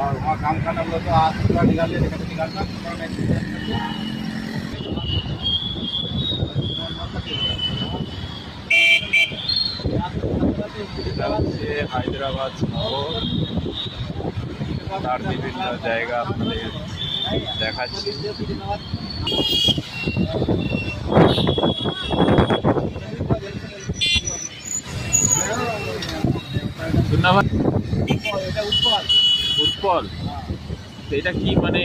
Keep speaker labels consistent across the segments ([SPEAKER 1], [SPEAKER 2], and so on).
[SPEAKER 1] और वहाँ काम करना बोला तो आज पूरा निकाल लिया, देखा तो निकालना হায়দ্রাবাদ শহর, তার বিভিন্ন জায়গা আপনাদের দেখাচ্ছি। উৎপল, এটা কি মানে?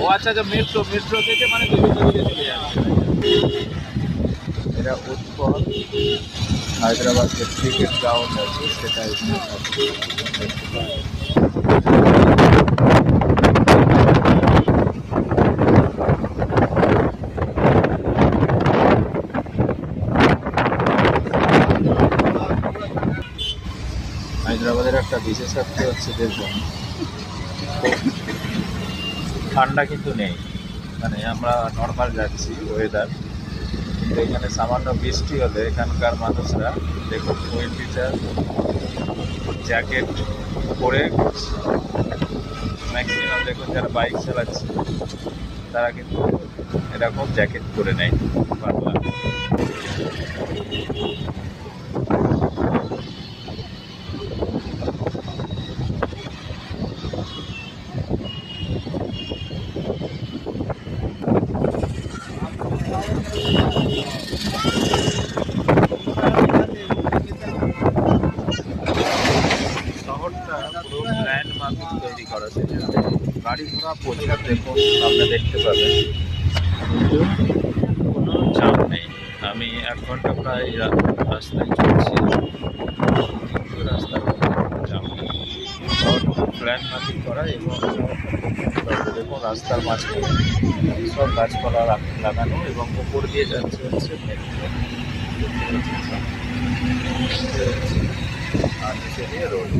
[SPEAKER 1] ও আচ্ছা আচ্ছা, মেট্রো থেকে মানে বিভিন্ন দিকে চলে যাচ্ছে। এটা উৎপল হায়দ্রাবাদ যে ক্রিকেট গ্রাউন্ড আছে সেটা হায়দ্রাবাদের একটা বিশেষত্ব হচ্ছে দেখুন, ঠান্ডা কিন্তু নেই, মানে আমরা নর্মাল যাচ্ছি ওয়েদার, কিন্তু এখানে সামান্য বৃষ্টি হলে এখানকার মানুষরা দেখুন উইন্টার জ্যাকেট পরে ঘুরছে। ম্যাক্সিমাম দেখুন যারা বাইক চালাচ্ছে তারা কিন্তু এরকম জ্যাকেট পরে নেয় পাতলা। শহরটা পুরো প্ল্যান মাফিক তৈরি করা, সেজন্য গাড়ি ঘোড়া প্রচার দেখুন আপনি দেখতে পাবেন, কিন্তু কোনো চাপ নেই। আমি 1 ঘন্টা প্রায় রাস্তায় চলছি, কিন্তু রাস্তার চাপ নেই। শহরটা প্ল্যান মাফিক করা এবং দেখুন রাস্তার মাঝখানে সব গাছপালা লাগানো এবং উপর দিয়ে যাচ্ছে হচ্ছে মেট্রো, আর নিচে দিয়ে রোড।